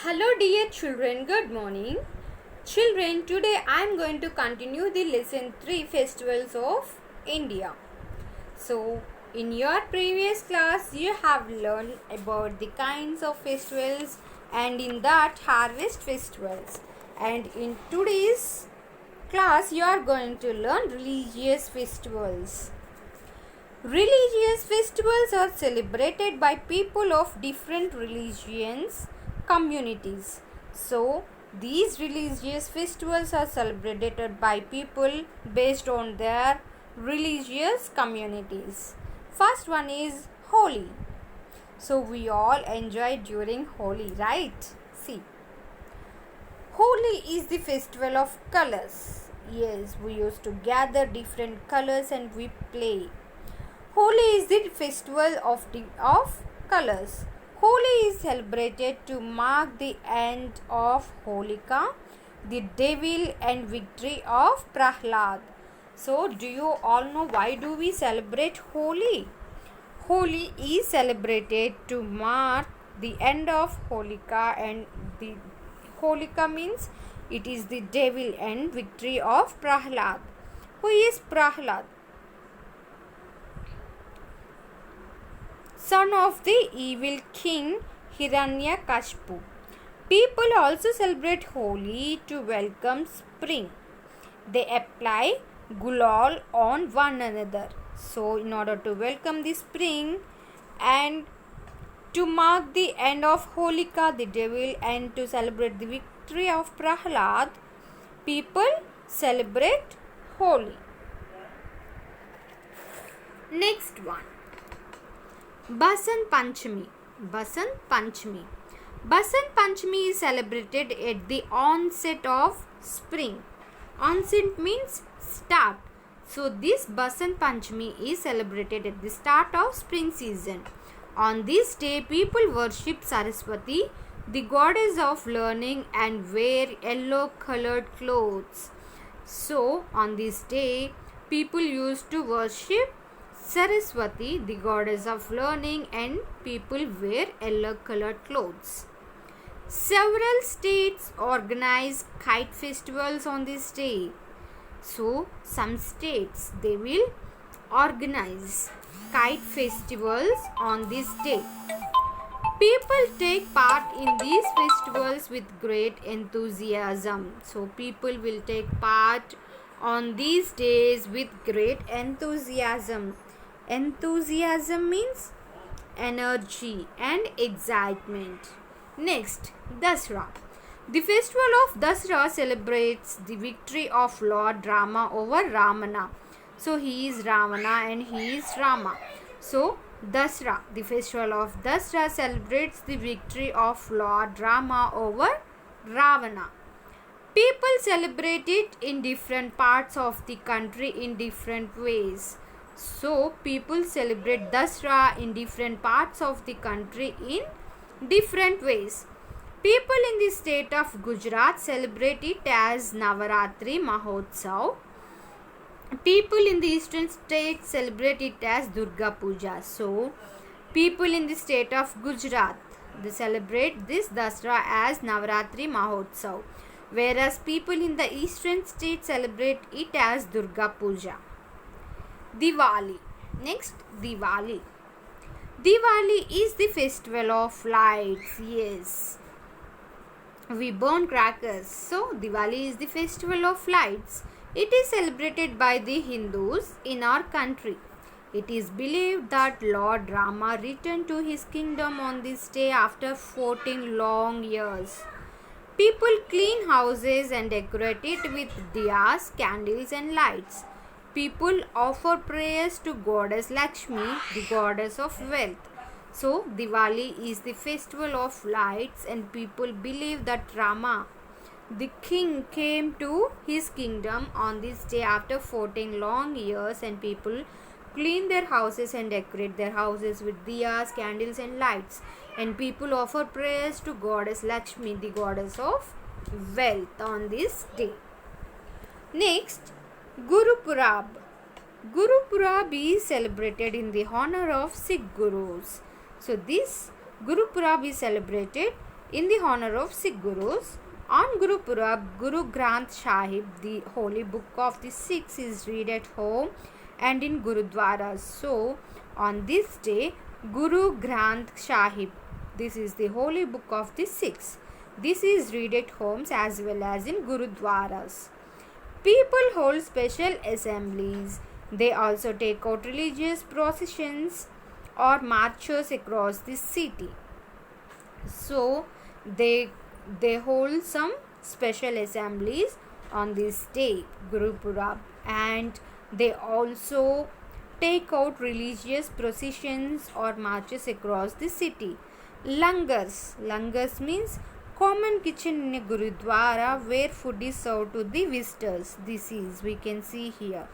Hello, dear children, good morning. Children, today I am going to continue the lesson 3 festivals of India. So, in your previous class, you have learned about the kinds of festivals and in that harvest festivals. And in today's class, you are going to learn religious festivals. Religious festivals are celebrated by people of different religions, communities. So, these religious festivals are celebrated by people based on their religious communities. First one is Holi. So, we all enjoy during Holi, right? See, Holi is the festival of colors. Yes, we used to gather different colors and we play. Holi is the festival of colors. Holi is celebrated to mark the end of Holika, the devil, and victory of Prahlad. So, do you all know why do we celebrate Holi? Holi is celebrated to mark the end of Holika, and the Holika means it is the devil and victory of Prahlad. Who is Prahlad? Son of the evil king Hiranyakashipu. People also celebrate Holi to welcome spring. They apply gulal on one another. So, in order to welcome the spring and to mark the end of Holika, the devil, and to celebrate the victory of Prahlad, people celebrate Holi. Next one. Basant Panchami. Basant Panchami. Basant Panchami is celebrated at the onset of spring. Onset means start. So this Basant Panchami is celebrated at the start of spring season. On this day, people worship Saraswati, the goddess of learning, and wear yellow colored clothes. So on this day, people used to worship Saraswati, the goddess of learning, and people wear yellow colored clothes. Several states organize kite festivals on this day. So, some states they will organize kite festivals on this day. People take part in these festivals with great enthusiasm. So, people will take part on these days with great enthusiasm. Enthusiasm means energy and excitement. Next, Dasra. The festival of Dasra celebrates the victory of Lord Rama over Ravana. So he is Ravana and he is Rama. So Dasra, the festival of Dasra celebrates the victory of Lord Rama over Ravana. People celebrate it in different parts of the country in different ways. So, people celebrate Dasra in different parts of the country in different ways. People in the state of Gujarat celebrate it as Navaratri Mahotsav. People in the eastern states celebrate it as Durga Puja. So, people in the state of Gujarat, they celebrate this Dasra as Navaratri Mahotsav. Whereas people in the eastern states celebrate it as Durga Puja. Diwali. Next, Diwali. Diwali is the festival of lights. Yes. We burn crackers. So, Diwali is the festival of lights. It is celebrated by the Hindus in our country. It is believed that Lord Rama returned to his kingdom on this day after 14 long years. People clean houses and decorate it with diyas, candles and lights. People offer prayers to Goddess Lakshmi, the goddess of wealth. So, Diwali is the festival of lights and people believe that Rama, the king, came to his kingdom on this day after 14 long years, and people clean their houses and decorate their houses with diyas, candles and lights. And people offer prayers to Goddess Lakshmi, the goddess of wealth, on this day. Next, Guru Purab. Guru Purab is celebrated in the honor of Sikh Gurus. So this Guru Purab is celebrated in the honor of Sikh Gurus. On Guru Purab, Guru Granth Sahib, the holy book of the Sikhs, is read at home and in Gurudwaras. So, on this day, Guru Granth Sahib, this is the holy book of the Sikhs. This is read at homes as well as in Gurudwaras. People hold special assemblies. They also take out religious processions or marches across the city. So, they hold some special assemblies on this day, Guru Purab, and they also take out religious processions or marches across the city. Langars means common kitchen in a Gurudwara where food is served to the visitors. This is, we can see here.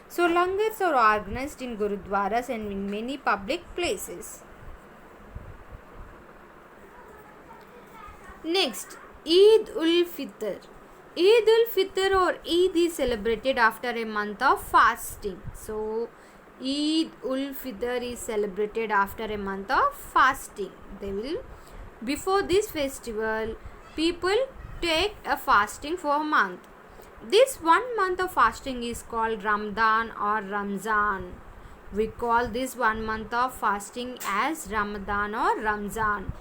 So langars are organized in Gurudwaras and in many public places. Next, Eid ul Fitr. Eid ul Fitr or Eid is celebrated after a month of fasting. So, Eid ul Fitr is celebrated after a month of fasting. Before this festival, people take a fasting for a month. This 1 month of fasting is called Ramadan or Ramzan. We call this 1 month of fasting as Ramadan or Ramzan.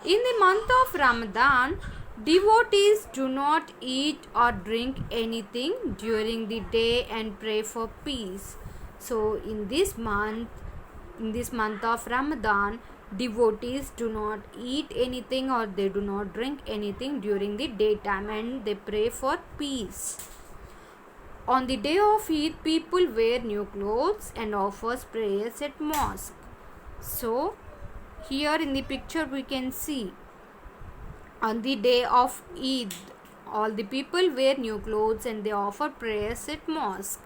In the month of Ramadan, devotees do not eat or drink anything during the day and pray for peace. So in this month of Ramadan, devotees do not eat anything or they do not drink anything during the daytime and they pray for peace. On the day of Eid, people wear new clothes and offers prayers at mosque. So here in the picture we can see, on the day of Eid, all the people wear new clothes and they offer prayers at mosque.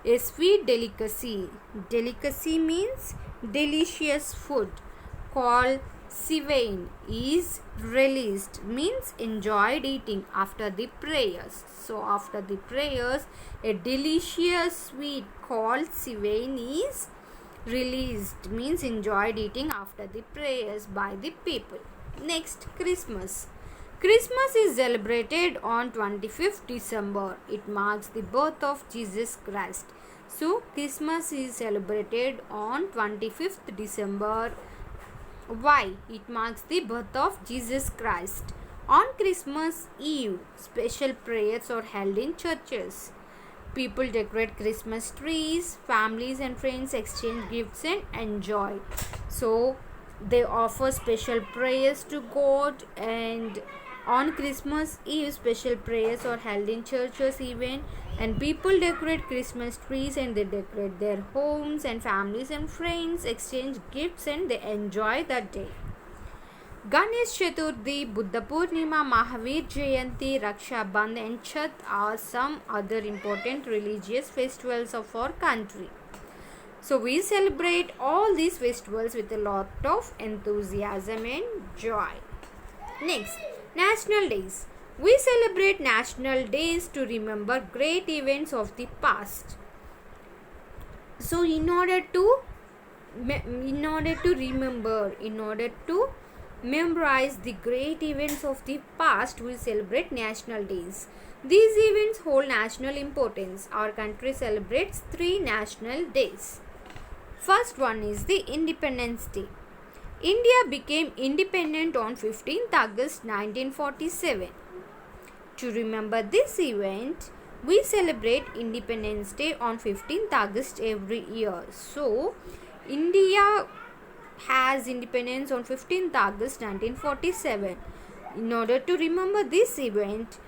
A sweet delicacy. Delicacy means delicious food, called Sivain, is released, means enjoyed eating after the prayers. So after the prayers, a delicious sweet called Sivain is released, means enjoyed eating after the prayers by the people. Next, Christmas. Christmas is celebrated on 25th December. It marks the birth of Jesus Christ. So, Christmas is celebrated on 25th December. Why? It marks the birth of Jesus Christ. On Christmas Eve, special prayers are held in churches. People decorate Christmas trees, families and friends exchange gifts and enjoy. So, they offer special prayers to God, and on Christmas Eve, special prayers are held in churches even, and people decorate Christmas trees and they decorate their homes, and families and friends exchange gifts and they enjoy that day. Ganesh Chaturthi, Buddha Purnima, Mahavir Jayanti, Raksha Bandhan and Chhath are some other important religious festivals of our country. So we celebrate all these festivals with a lot of enthusiasm and joy. Next, National Days. We celebrate national days to remember great events of the past. So in order to memorize the great events of the past, we celebrate national days. These events hold national importance. Our country celebrates 3 national days. First one is the Independence Day. India became independent on 15th August 1947. To remember this event, we celebrate Independence Day on 15th August every year. So, India has independence on 15th August 1947. In order to remember this event,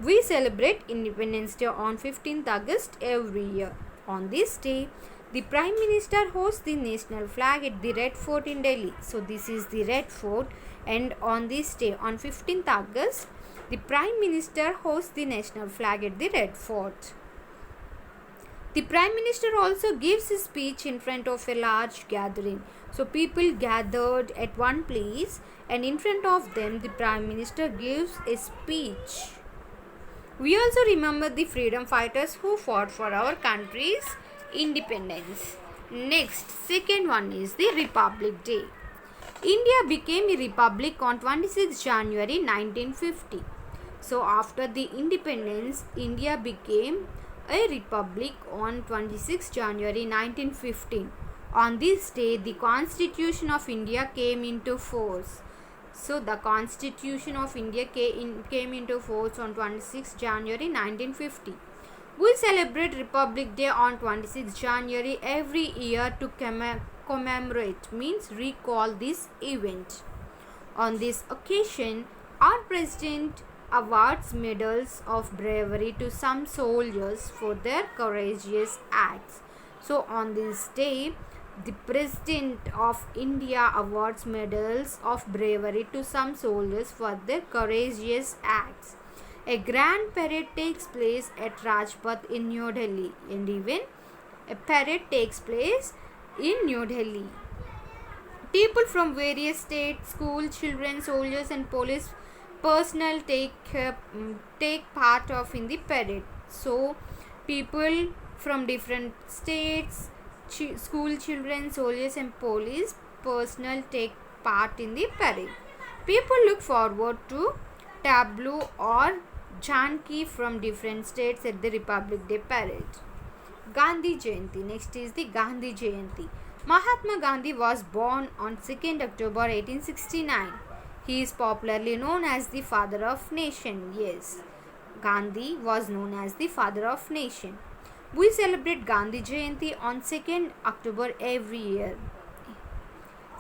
we celebrate Independence Day on 15th August every year. On this day, the Prime Minister hosts the national flag at the Red Fort in Delhi. So this is the Red Fort, and on this day, on 15th August, the Prime Minister hosts the national flag at the Red Fort. The Prime Minister also gives a speech in front of a large gathering. So people gathered at one place, and in front of them the Prime Minister gives a speech. We also remember the freedom fighters who fought for our country's independence. Next, second one is the Republic Day. India became a republic on 26 January 1950. So after the independence, India became a republic on 26 January 1915. On this day, the Constitution of India came into force. So the Constitution of India came into force on 26 January 1950. We celebrate Republic Day on 26 January every year to commemorate, means recall this event. On this occasion, our President awards medals of bravery to some soldiers for their courageous acts. So on this day, the President of India awards medals of bravery to some soldiers for their courageous acts. A grand parade takes place at Rajpath in New Delhi, and even a parade takes place in New Delhi. People from various states, school children, soldiers and police personnel take part of in the parade. So people from different states, school children, soldiers and police personnel take part in the parade. People look forward to tableau or Janki from different states at the Republic Day parade. Gandhi Jayanti. Next is the Gandhi Jayanti. Mahatma Gandhi was born on 2nd October 1869. He is popularly known as the father of nation. Yes, Gandhi was known as the father of nation. We celebrate Gandhi Jayanti on 2nd October every year.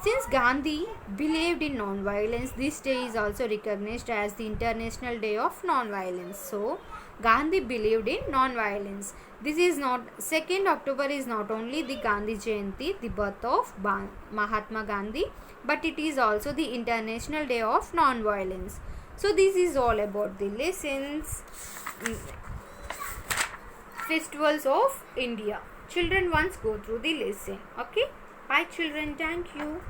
Since Gandhi believed in non-violence, this day is also recognized as the International Day of Non-Violence. So, Gandhi believed in non-violence. This is not, 2nd October is not only the Gandhi Jayanti, the birth of Mahatma Gandhi, but it is also the International Day of Non-Violence. So, this is all about the lessons, festivals of India. Children once go through the lesson. Okay. Bye children. Thank you.